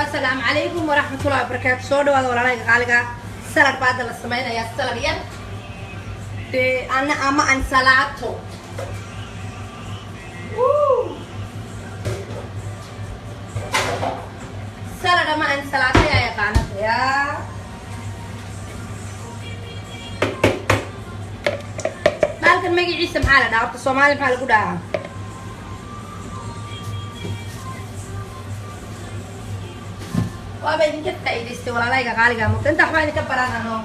السلام عليكم ورحمة الله وبركاته. صورة ولا ولا قالقة سلطة بعد السمين يا سلطة أنا أما أن سلطة سلطة ما أن سلطة يا قانة يا لكن ما يجي عيسى محله دعوة الصومالي محله كده وابين كده يدستي ولا لايقة غالية ممكن أنت حوالي كبرانها هو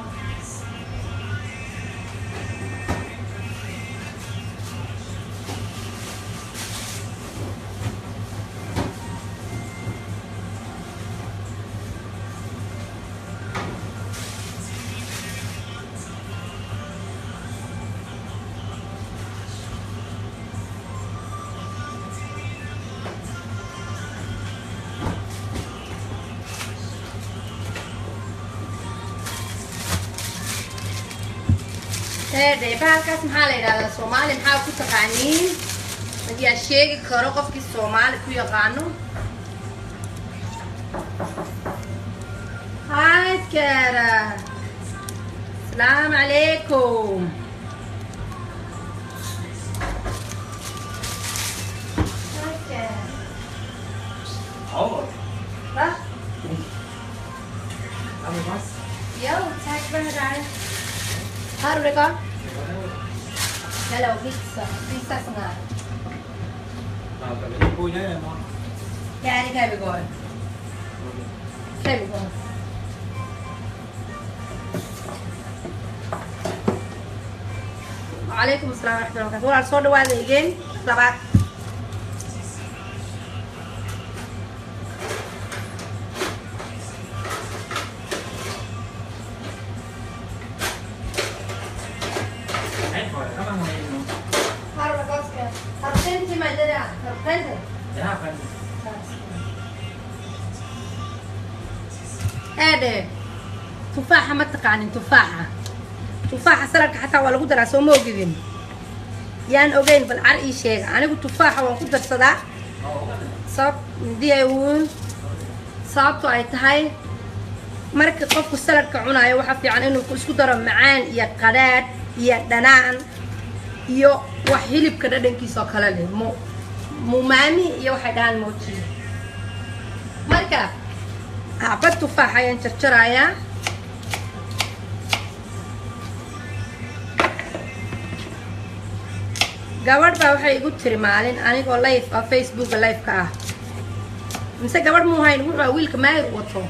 هذا بهالكاس محل هذا الصومالي محل كنت قانين بدي أشيك خروقة في الصومالي كوي قانو هاي كارا السلام عليكم هاي كارا عمر لا عمر بس يلا تاك بهداي هارو لك hello pizza سنار cái vui nhé em dạ đi khai bị gọi khai bị gọi وعليكم السلام ورحمة الله وبركاته وعلى صور واحد again طبعا هذا تفاحة ما تقعنين تفاحة سلك حتى ولا قدر أسوي موجودين يعني أوجين بالعرق شيء أنا قلت تفاحة ولا قدر صدق صاب دي أقول صابته عيتهاي مركز قف السلك عناية وحفي عن إنه كل قدر معان يا قراد يا دنان يا وحيلب كده دنكي سكالة مو ماني يا وحدان موتشي مركز عبد تفاحة ينشرشرايا gabadh baa waxay igu tiri maalin anigoo live ah Facebook live ka ah mise gabadh muu hayn wuxuu wiilka maayir wato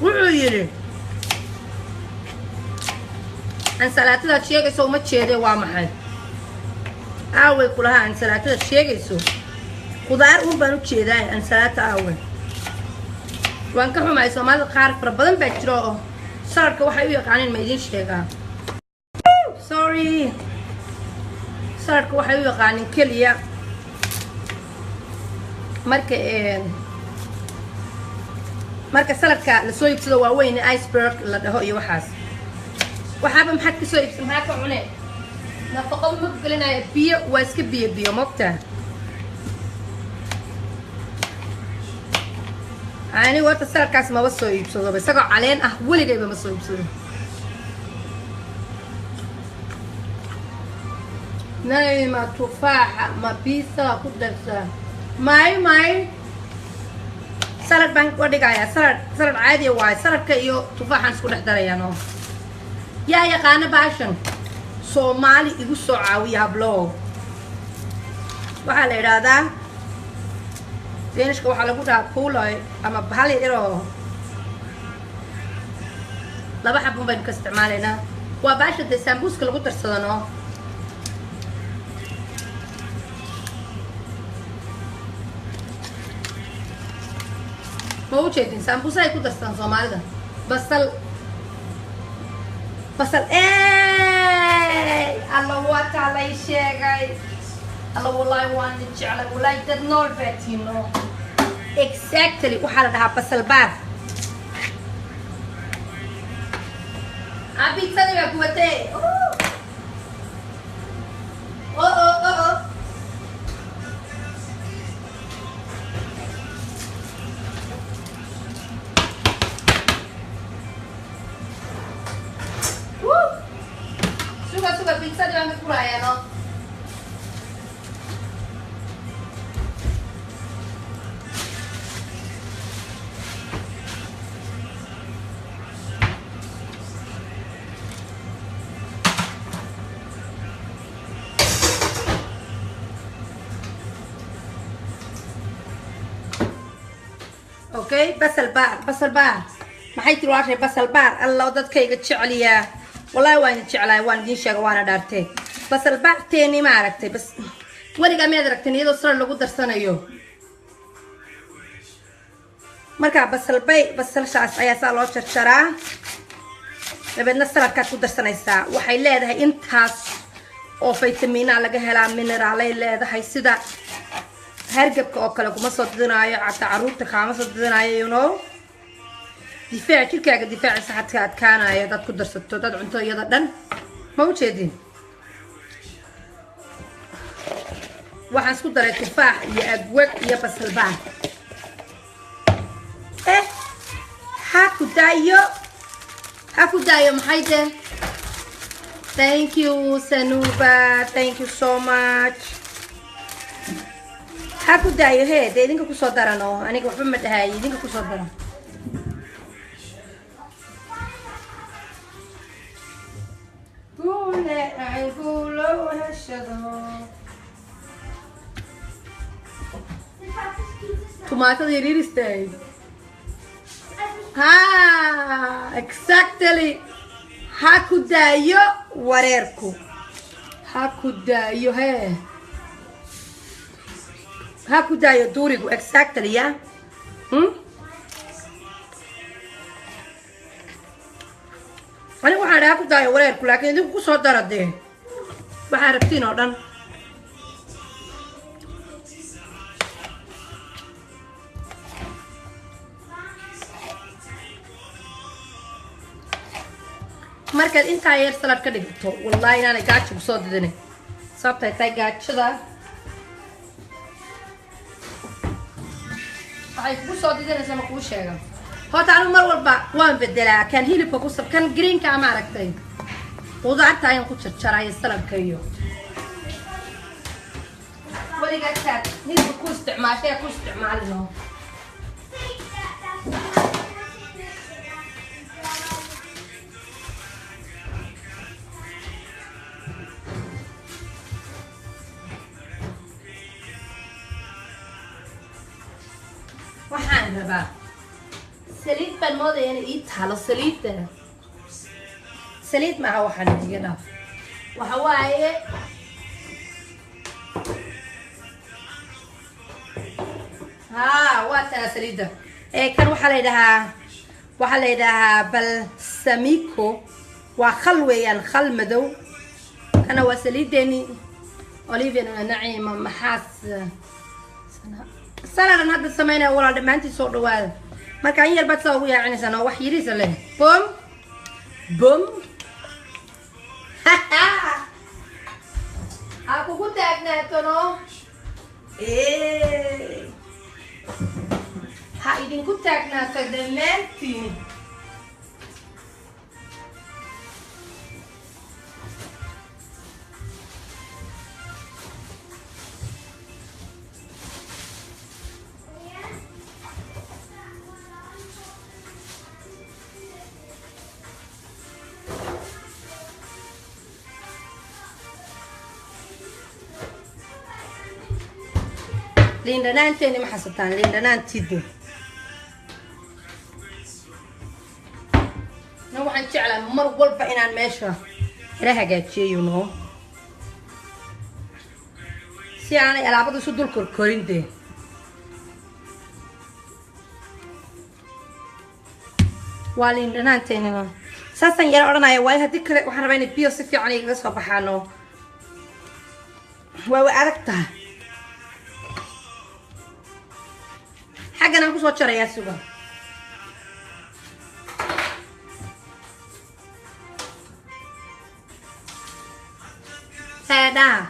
wuxuu yiri ansalaatada sheegayso uma jeeday waa maxay aaway kulaha ansalaatada sheegayso qudaar uun baan u jeedaa ansalaata aaway waan ka xumaay Soomaalida qaar fara badan baa jiro oo saladka waxay u yaqaaneen ma idin sheegaa sorry saladka waxay u yaqaaneen kaliya marka saladka la soo iibsado waa weyn iceberg la dhaho iyo waxaaba maxaad ka soo iibsan maxaa ka cunee nafaqo ma gelinaya biyo waa iska biyo mogtaa أنا وقت السر كاس ما بس يبصره بس أقع علين أحولي جايبه ما يبصره ناي ما تفاحة ما بيتزا كده ماي سلطة بانك ودي جاية سلطة عادي واي سلطة كيو تفاحة نسكون نحضر يانو يا قانا باشن Somali igu soo caawiya blog waxa la yiraahdaa Danish waxa lagu dhahaa kuulay ama bahal yar oo laba xabo baan ka isticmaalaynaa waa baasha de sambuuska lagu darsadano ma u jeedin sambuusa ay ku darsadaan Soomaalida basal الله وتعالى يشجعي الله والله وان جعله والله did not bet you know exactly وحالة ده بس البار أبي تصدق يا قوتي Pizza devo anche curare, no? اوكي بس البار ما حيتي الواشي بس البار الله وددكayga jeceliya wallahi waan jecelahay waan idin sheegay waana dhaartay bas albaar teeni ma aragtay bas waliga ma aragtay iyadoo sar lagu darsanayo marka basalshaas ayaa saa loo jarjaraa dabeedna saladkaad ku darsanaysaa waxay leedahay intaas oo fitamiina laga helaa mineraalay leedahay sida hargabka oo kale kuma soo didinaayo cata caruurta kaama soo didinaayo you know difaac jirkaaga difaac saxadka adkaanayo dad ku darsato dad cunto iyada dhan ma u jeedin waxaan isku daray tufaax iyo agwag iyo basal baan ha ku daayo maxay de thank you Sanuba thank you so much ha ku daayo he de idinka ku soo darano aniga waxba ma dhahay idinka ku soo daran Tomato di riristay. Ha, exactly. Hakudayo wareerku. Hakudayo he. Hakudayo durigu exactly ya. Ani waxaan hakudayo wareerku laakiin idinku ku soo daradee. Waxaan rabtiin oo dhan. markaad intaa yar salad ka dhigto wallahi inaanay gaajo ku soo didinay sababtay tahay gaajada waxay kugu soo didinaysaa ma kuu sheega horta anigu mar walba waan bedelaa kan hilibka ku sab kan greenka ama aragtay qudaarta ayaan ku jarjarayo saladka iyo weligaa taad hilibka ku isticmaashay ku isticmaalino waxaan rabaa saliid baan moodaya inay ii taalo saliid maaha waxaan iga dhaaf waxa waaye waa taa saliidda kan waxaa la yidhahaa balsamico waa khal weeyaan khal madow kana waa saliideeni olivian naciima maxaas saladan hadda sameynaya walaal dhammaantii soo dhawaada marka in yar baad saa ugu yaacinaysaa oo wax yiriisa leh bum bum ha kugu taagnaato no ha idinku taagnaato dhammaantiin ليندنانتي ما حسبتان ليندنانتيدو نو waxaan jeclaa mar walba inaan meesha ila hagaajiyo no si aanay alaabadu isu dul korkorinde waa lindanaanteena saasan yar oranaya way hadii kale waxaan rabaa inay biyo si fiican iga soo baxaano waa aragtaa حاجة أنا كوسو تشري يا سوبر هذا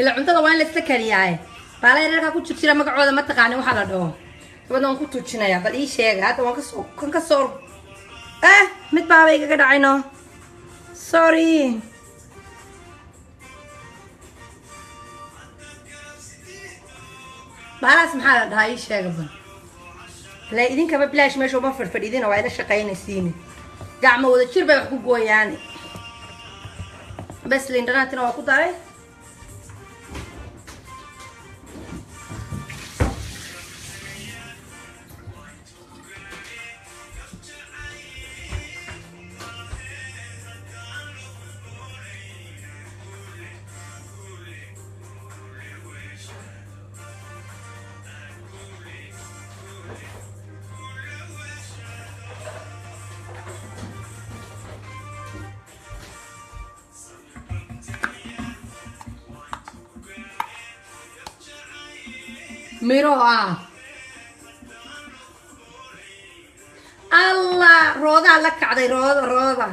إلا عند الله وين للسكر ياي فعلى يرجع كنت تشتري مقعود ما تقعني وحلا ده بدنا نكون تشتري يا بل إيش هيك هذا ما كسر كن كسر متباوي كده عينه sorry bahalaas maxaa la dhahaa ii sheegaba la idinkaba bilaash meesha uma fadhidina waa ila shaqaynaysiini gacmo wada jir bay wax ku gooyaan bas lindhanaatina waa ku daray miro allah roodaa la kacday rooda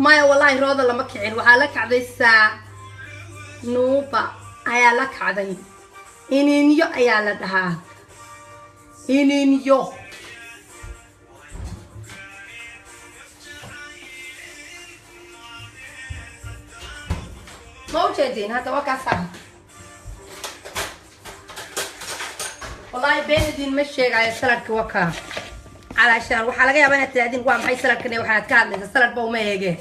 maya wallahi rooda lama kicin waxaa la kacday saanuuba ayaa la kacday ininyo ayaa la dhahaa ininyo ma ujeedin hadda waa kaasa والله بين الدين مشي على سلك وكا علشان وحلا جاي بنات الدين قام حي سلك كنا وحنا كادنا سلك بوما يجي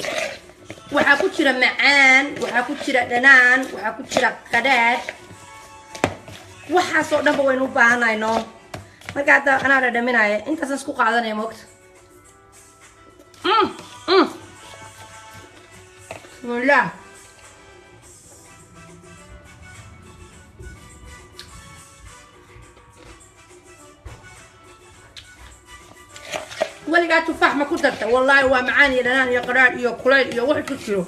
وحكو تشرا معان وحكو تشرا دنان وحكو تشرا قداد وحاسو دبا وينو باهناي نو ما قاعد انا ردمناي انت ساسكو قادناي موقت بسم الله ولقى تفاح ما كنت والله هو معاني لنان يا قرار يا كليل يا واحد كيلو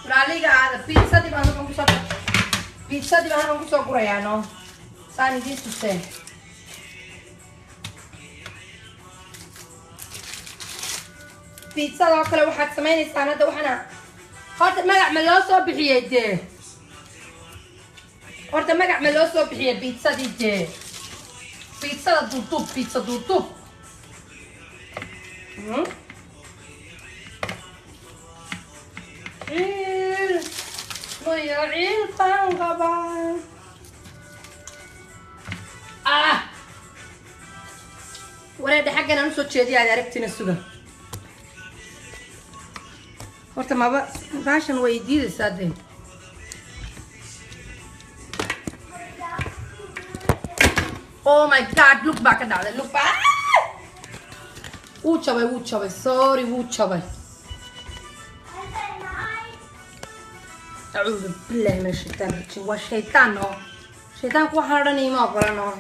راليga هذا بيتزا دي بانو كسو قريانو ثاني دي سوسه بيتزا oo kale waxaad sameynaysaa hadda waxana horta magac ma loo soo bixiyay de horta magac ma loo soo bixiyay pizzadii de pizzada duudub pizza duudub ويعيل فانقبا ولاد حقنا نسو تشيدي على ركتنا السودا horta maba baashan way diidaysaa de oh my god look baa ka dhacday look baa wuu jabay sorry wuu jabay acuudu billahi min shaytaan rajiim waa shaytaan oo shaytaanku waxaan odhanaya ma ogolan oo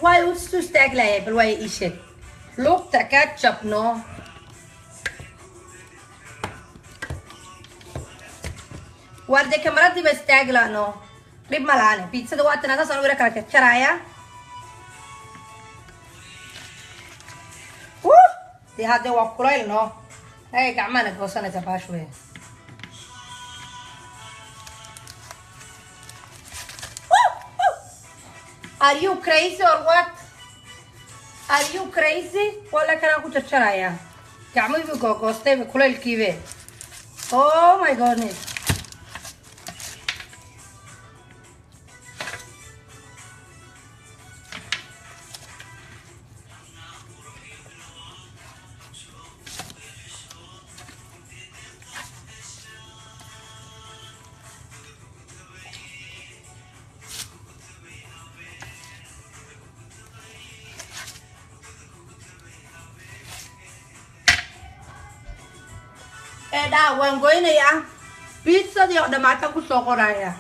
waay u isu istaaglayay bal waay ii sheeg lugta ketchup no warde kamaradii ba istaagla no dhib ma lahan pizzada waa tan asaas aan ugu kala jaraya dee hadde waa kulayl no ay gacmana goosanaysa baash wey are you crazy or what are you crazy ولا كان أكو تشرايا كعمي بقوقستي بكل الكيبة oh my goodness waan goynayaa pizzadii oo dhamaata ku soo qoraya